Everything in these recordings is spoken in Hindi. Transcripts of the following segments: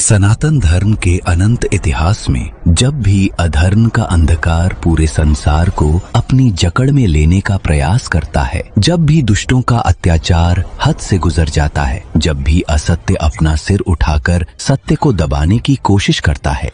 सनातन धर्म के अनंत इतिहास में जब भी अधर्म का अंधकार पूरे संसार को अपनी जकड़ में लेने का प्रयास करता है, जब भी दुष्टों का अत्याचार हद से गुजर जाता है, जब भी असत्य अपना सिर उठाकर सत्य को दबाने की कोशिश करता है,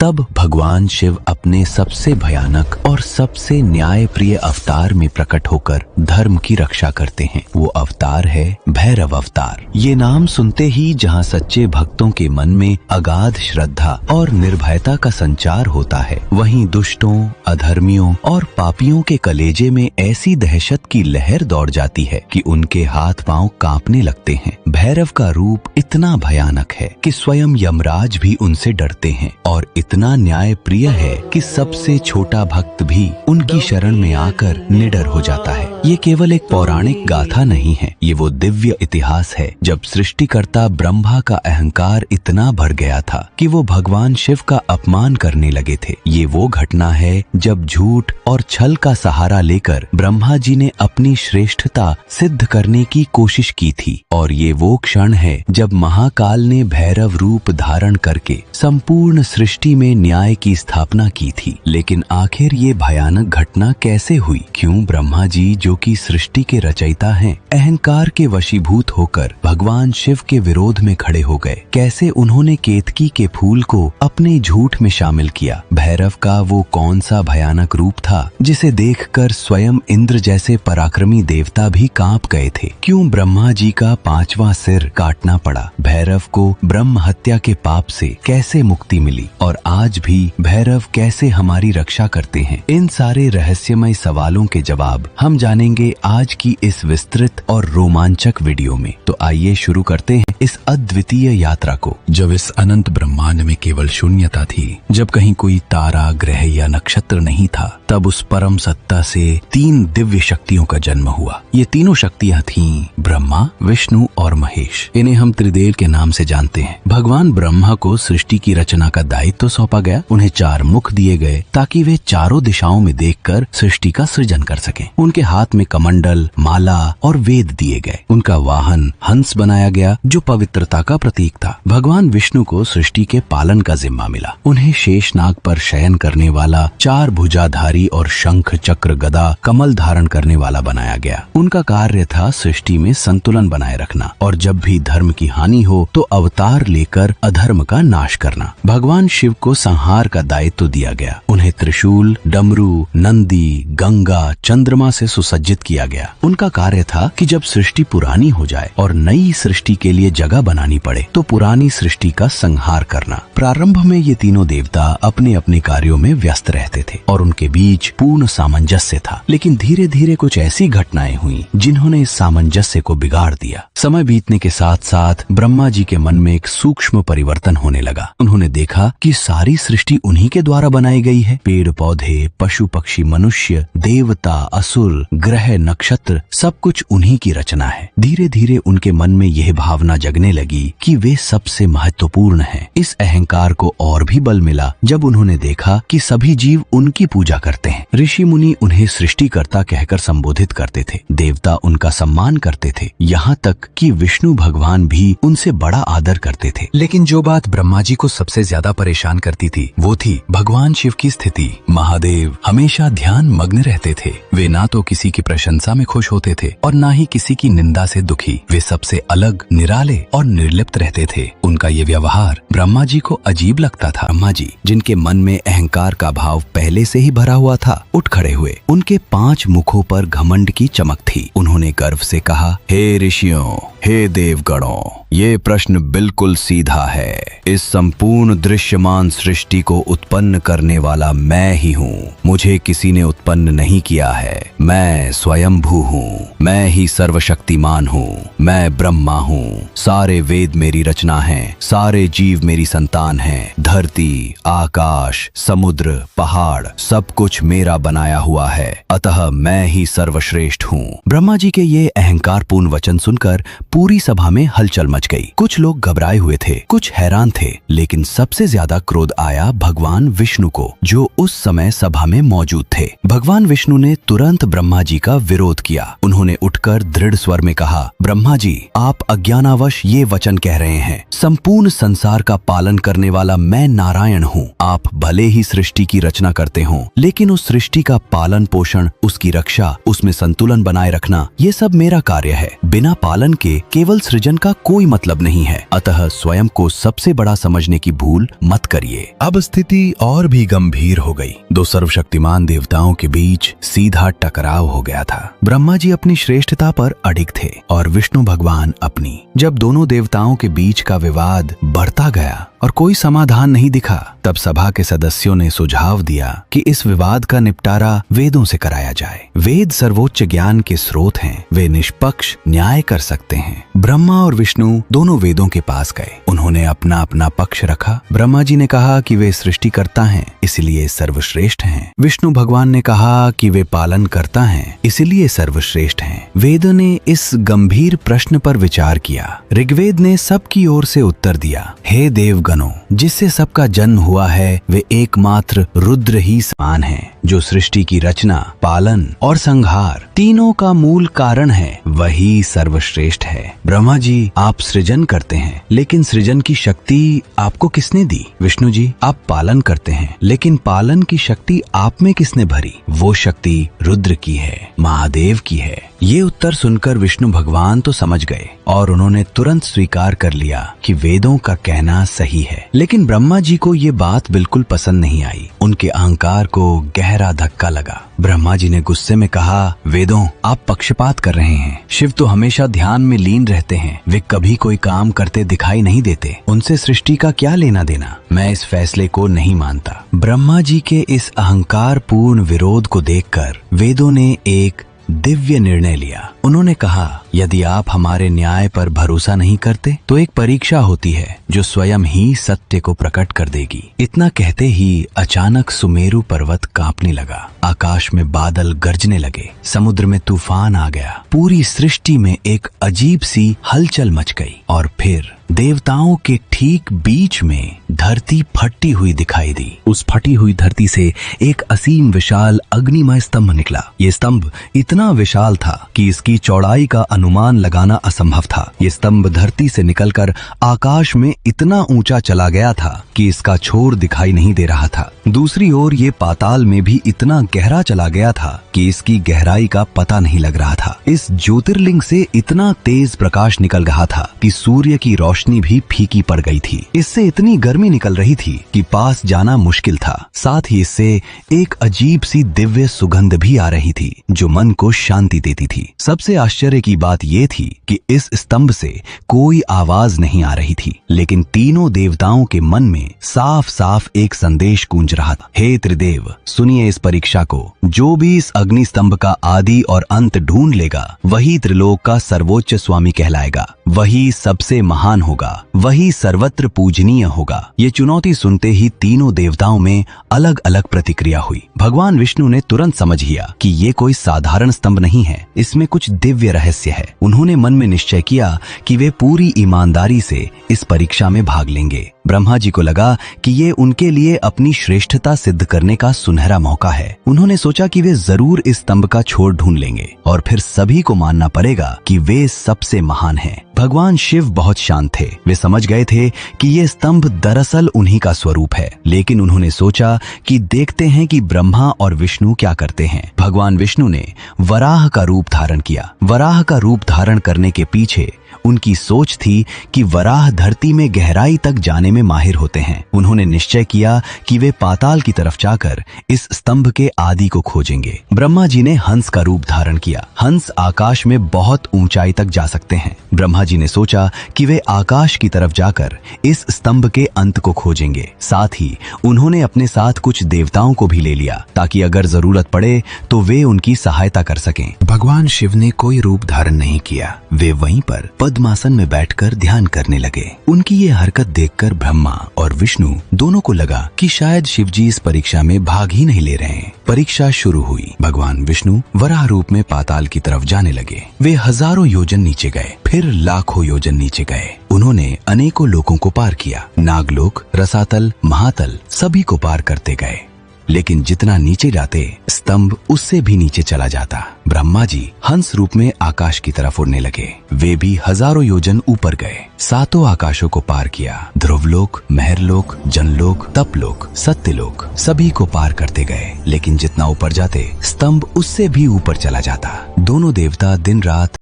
तब भगवान शिव अपने सबसे भयानक और सबसे न्यायप्रिय अवतार में प्रकट होकर धर्म की रक्षा करते हैं। वो अवतार है भैरव अवतार। ये नाम सुनते ही जहाँ सच्चे भक्तों के मन में अगाध श्रद्धा और निर्भयता का संचार होता है, वहीं दुष्टों, अधर्मियों और पापियों के कलेजे में ऐसी दहशत की लहर दौड़ जाती है कि उनके हाथ पांव कांपने लगते हैं। भैरव का रूप इतना भयानक है कि स्वयं यमराज भी उनसे डरते हैं और इतना न्याय प्रिय है कि सबसे छोटा भक्त भी उनकी शरण में आकर निडर हो जाता है। ये केवल एक पौराणिक गाथा नहीं है, ये वो दिव्य इतिहास है जब सृष्टिकर्ता ब्रह्मा का अहंकार इतना बढ़ गया था कि वो भगवान शिव का अपमान करने लगे थे। ये वो घटना है जब झूठ और छल का सहारा लेकर ब्रह्मा जी ने अपनी श्रेष्ठता सिद्ध करने की कोशिश की थी, और ये वो क्षण है जब महाकाल ने भैरव रूप धारण करके संपूर्ण सृष्टि में न्याय की स्थापना की थी। लेकिन आखिर ये भयानक घटना कैसे हुई? क्यों ब्रह्मा जी, जो कि सृष्टि के रचयिता हैं, अहंकार के वशीभूत होकर भगवान शिव के विरोध में खड़े हो गए? कैसे उन्होंने केतकी के फूल को अपने झूठ में शामिल किया? भैरव का वो कौन सा भयानक रूप था जिसे देखकर स्वयं इंद्र जैसे पराक्रमी देवता भी कांप गए थे? क्यों ब्रह्मा जी का 5वां सिर काटना पड़ा? भैरव को ब्रह्म हत्या के पाप से कैसे मुक्ति मिली? और आज भी भैरव कैसे हमारी रक्षा करते हैं? इन सारे रहस्यमय सवालों के जवाब हम जानेंगे आज की इस विस्तृत और रोमांचक वीडियो में। तो आइए शुरू करते हैं इस अद्वितीय यात्रा को। जब इस अनंत ब्रह्मांड में केवल शून्यता थी, जब कहीं कोई तारा, ग्रह या नक्षत्र नहीं था, तब उस परम सत्ता से 3 दिव्य शक्तियों का जन्म हुआ। ये तीनों शक्तियां थीं ब्रह्मा, विष्णु और महेश। इन्हें हम त्रिदेव के नाम से जानते हैं। भगवान ब्रह्मा को सृष्टि की रचना का दायित्व सौंपा गया। उन्हें 4 मुख दिए गए ताकि वे चारों दिशाओं में देखकर सृष्टि का सृजन कर सकें। उनके हाथ में कमंडल, माला और वेद दिए गए। उनका वाहन हंस बनाया गया जो पवित्रता का प्रतीक था। भगवान विष्णु को सृष्टि के पालन का जिम्मा मिला। उन्हें शेषनाग पर शयन करने वाला, 4 भुजाधारी और शंख, चक्र, गदा, कमल धारण करने वाला बनाया गया। उनका कार्य था सृष्टि में संतुलन बनाए रखना, और जब भी धर्म की हानि हो तो अवतार लेकर अधर्म का नाश करना। भगवान शिव को संहार का दायित्व दिया गया। उन्हें त्रिशूल, डमरू, नंदी, गंगा, चंद्रमा से सुसज्जित किया गया। उनका कार्य था कि जब सृष्टि पुरानी हो जाए और नई सृष्टि के लिए जगह बनानी पड़े तो पुरानी सृष्टि का संहार करना। प्रारंभ में ये तीनों देवता अपने अपने कार्यों में व्यस्त रहते थे और उनके बीच पूर्ण सामंजस्य था। लेकिन धीरे धीरे कुछ ऐसी घटनाएं हुई जिन्होंने इस सामंजस्य को बिगाड़ दिया। समय बीतने के साथ साथ ब्रह्मा जी के मन में एक सूक्ष्म परिवर्तन होने लगा। उन्होंने देखा कि सारी सृष्टि उन्हीं के द्वारा बनाई गई है। पेड़ पौधे, पशु पक्षी, मनुष्य, देवता, असुर, ग्रह, नक्षत्र, सब कुछ उन्हीं की रचना है। धीरे धीरे उनके मन में यह भावना जगने लगी कि वे सबसे महत्वपूर्ण हैं। इस अहंकार को और भी बल मिला जब उन्होंने देखा कि सभी जीव उनकी पूजा करते हैं। ऋषि मुनि उन्हें सृष्टिकर्ता कहकर संबोधित करते थे। देवता उनका सम्मान करते थे, यहाँ तक कि विष्णु भगवान भी उनसे बड़ा आदर करते थे। लेकिन जो बात ब्रह्मा जी को सबसे ज्यादा परेशान करती थी वो थी भगवान शिव की स्थिति। महादेव हमेशा ध्यान मग्न रहते थे। वे ना तो किसी की प्रशंसा में खुश होते थे और ना ही किसी की निंदा से दुखी। वे सबसे अलग, निराले और निर्लिप्त रहते थे। उनका ये व्यवहार ब्रह्मा जी को अजीब लगता था। ब्रह्मा जी, जिनके मन में अहंकार का भाव पहले से ही भरा हुआ था, उठ खड़े हुए। उनके 5 मुखों पर घमंड की चमक थी। उन्होंने गर्व से कहा, हे ऋषियों, हे देवगणों, ये प्रश्न बिल्कुल सीधा है। इस संपूर्ण दृश्यमान सृष्टि को उत्पन्न करने वाला मैं ही हूँ। मुझे किसी ने उत्पन्न नहीं किया है। मैं स्वयंभू हूँ। मैं ही सर्वशक्तिमान हूँ। मैं ब्रह्मा हूँ। सारे वेद मेरी रचना हैं। सारे जीव मेरी संतान हैं। धरती, आकाश, समुद्र, पहाड़, सब कुछ मेरा बनाया हुआ है। अतः मैं ही सर्वश्रेष्ठ हूँ। ब्रह्मा जी के ये अहंकारपूर्ण वचन सुनकर पूरी सभा में हलचल मच मच गई। कुछ लोग घबराए हुए थे, कुछ हैरान थे, लेकिन सबसे ज्यादा क्रोध आया भगवान विष्णु को, जो उस समय सभा में मौजूद थे। भगवान विष्णु ने तुरंत ब्रह्मा जी का विरोध किया। उन्होंने उठकर दृढ़ स्वर में कहा, ब्रह्मा जी, आप अज्ञानावश ये वचन कह रहे हैं। संपूर्ण संसार का पालन करने वाला मैं नारायण हूँ। आप भले ही सृष्टि की रचना करते हो, लेकिन उस सृष्टि का पालन पोषण, उसकी रक्षा, उसमें संतुलन बनाए रखना, ये सब मेरा कार्य है। बिना पालन के केवल सृजन का कोई मतलब नहीं है। अतः स्वयं को सबसे बड़ा समझने की भूल मत करिए। अब स्थिति और भी गंभीर हो गई। दो सर्वशक्तिमान देवताओं के बीच सीधा टकराव हो गया था। ब्रह्मा जी अपनी श्रेष्ठता पर अडिग थे और विष्णु भगवान अपनी। जब दोनों देवताओं के बीच का विवाद बढ़ता गया और कोई समाधान नहीं दिखा, तब सभा के सदस्यों ने सुझाव दिया कि इस विवाद का निपटारा वेदों से कराया जाए। वेद सर्वोच्च ज्ञान के स्रोत हैं, वे निष्पक्ष न्याय कर सकते हैं। ब्रह्मा और विष्णु दोनों वेदों के पास गए। उन्होंने अपना अपना पक्ष रखा। ब्रह्मा जी ने कहा कि वे सृष्टिकर्ता हैं, इसलिए सर्वश्रेष्ठ हैं। विष्णु भगवान ने कहा कि वे पालन करता हैं, इसलिए सर्वश्रेष्ठ हैं। वेदों ने इस गंभीर प्रश्न पर विचार किया। ऋग्वेद ने सबकी ओर से उत्तर दिया, हे देवगणों, जिससे सबका जन्म हुआ है, वे एकमात्र रुद्र ही समान हैं, जो सृष्टि की रचना, पालन और संहार तीनों का मूल कारण है, वही सर्वश्रेष्ठ है। ब्रह्मा जी, आप सृजन करते हैं, लेकिन सृजन की शक्ति आपको किसने दी? विष्णु जी, आप पालन करते हैं, लेकिन पालन की शक्ति आप में किसने भरी? वो शक्ति रुद्र की है, महादेव की है। ये उत्तर सुनकर विष्णु भगवान तो समझ गए और उन्होंने तुरंत स्वीकार कर लिया कि वेदों का कहना सही है। लेकिन ब्रह्मा जी को ये बात बिल्कुल पसंद नहीं आई। उनके अहंकार को गहरा धक्का लगा। ब्रह्मा जी ने गुस्से में कहा, वेदों, आप पक्षपात कर रहे हैं। शिव तो हमेशा ध्यान में लीन रहते हैं, वे कभी कोई काम करते दिखाई नहीं देते। उनसे सृष्टि का क्या लेना देना? मैं इस फैसले को नहीं मानता। ब्रह्मा जी के इस अहंकार पूर्ण विरोध को देखकर वेदों ने एक दिव्य निर्णय लिया। उन्होंने कहा, यदि आप हमारे न्याय पर भरोसा नहीं करते तो एक परीक्षा होती है जो स्वयं ही सत्य को प्रकट कर देगी। इतना कहते ही अचानक सुमेरु पर्वत कांपने लगा, आकाश में बादल गरजने लगे, समुद्र में तूफान आ गया, पूरी सृष्टि में एक अजीब सी हलचल मच गई और फिर देवताओं के ठीक बीच में धरती फटी हुई दिखाई दी। उस फटी हुई धरती से एक असीम विशाल अग्निमय स्तंभ निकला। ये स्तंभ इतना विशाल था कि इसकी चौड़ाई का अनुमान लगाना असंभव था। ये स्तंभ धरती से निकलकर आकाश में इतना ऊंचा चला गया था कि इसका छोर दिखाई नहीं दे रहा था। दूसरी ओर ये पाताल में भी इतना गहरा चला गया था कि इसकी गहराई का पता नहीं लग रहा था। इस ज्योतिर्लिंग से इतना तेज प्रकाश निकल रहा था कि सूर्य की रोशनी भी फीकी पड़ गई थी। इससे इतनी गर्मी निकल रही थी कि पास जाना मुश्किल था। साथ ही इससे एक अजीब सी दिव्य सुगंध भी आ रही थी जो मन को शांति देती थी। सबसे आश्चर्य की बात ये थी कि इस स्तंभ से कोई आवाज नहीं आ रही थी, लेकिन तीनों देवताओं के मन में साफ साफ एक संदेश गूंज रहा था। हे त्रिदेव, सुनिए इस परीक्षा को। जो भी इस अग्नि स्तंभ का आदि और अंत ढूंढ लेगा, वही त्रिलोक का सर्वोच्च स्वामी कहलाएगा, वही सबसे महान होगा, वही सर्वत्र पूजनीय होगा। ये चुनौती सुनते ही तीनों देवताओं में अलग अलग प्रतिक्रिया हुई। भगवान विष्णु ने तुरंत समझ लिया कि ये कोई साधारण स्तंभ नहीं है, इसमें कुछ दिव्य रहस्य है। उन्होंने मन में निश्चय किया कि वे पूरी ईमानदारी से इस परीक्षा में भाग लेंगे। ब्रह्मा जी को लगा कि ये उनके लिए अपनी श्रेष्ठता सिद्ध करने का सुनहरा मौका है। उन्होंने सोचा कि वे जरूर इस स्तंभ का छोर ढूंढ लेंगे और फिर सभी को मानना पड़ेगा कि वे सबसे महान हैं। भगवान शिव बहुत शांत थे। वे समझ गए थे कि ये स्तंभ दरअसल उन्हीं का स्वरूप है, लेकिन उन्होंने सोचा कि देखते हैं कि ब्रह्मा और विष्णु क्या करते हैं। भगवान विष्णु ने वराह का रूप धारण किया। वराह का रूप धारण करने के पीछे उनकी सोच थी कि वराह धरती में गहराई तक जाने में माहिर होते हैं। उन्होंने निश्चय किया कि वे पाताल की तरफ जाकर इस स्तंभ के आदि को खोजेंगे। ब्रह्मा जी ने हंस का रूप धारण किया। हंस आकाश में बहुत ऊंचाई तक जा सकते हैं। ब्रह्मा जी ने सोचा कि वे आकाश की तरफ जाकर इस स्तंभ के अंत को खोजेंगे। साथ ही उन्होंने अपने साथ कुछ देवताओं को भी ले लिया ताकि अगर जरूरत पड़े तो वे उनकी सहायता कर सकें। भगवान शिव ने कोई रूप धारण नहीं किया। वे वहीं पर पद्मासन में बैठकर ध्यान करने लगे। उनकी ये हरकत देखकर ब्रह्मा और विष्णु दोनों को लगा कि शायद शिवजी इस परीक्षा में भाग ही नहीं ले रहे हैं। परीक्षा शुरू हुई। भगवान विष्णु वराह रूप में पाताल की तरफ जाने लगे। वे हजारों योजन नीचे गए, फिर लाखों योजन नीचे गए। उन्होंने अनेकों लोकों को पार किया। नागलोक, रसातल, महातल सभी को पार करते गए, लेकिन जितना नीचे जाते स्तंभ उससे भी नीचे चला जाता। ब्रह्मा जी हंस रूप में आकाश की तरफ उड़ने लगे। वे भी हजारों योजन ऊपर गए, सातों आकाशों को पार किया। ध्रुवलोक, महरलोक, जनलोक, तपलोक, सत्यलोक सभी को पार करते गए, लेकिन जितना ऊपर जाते स्तंभ उससे भी ऊपर चला जाता। दोनों देवता दिन रात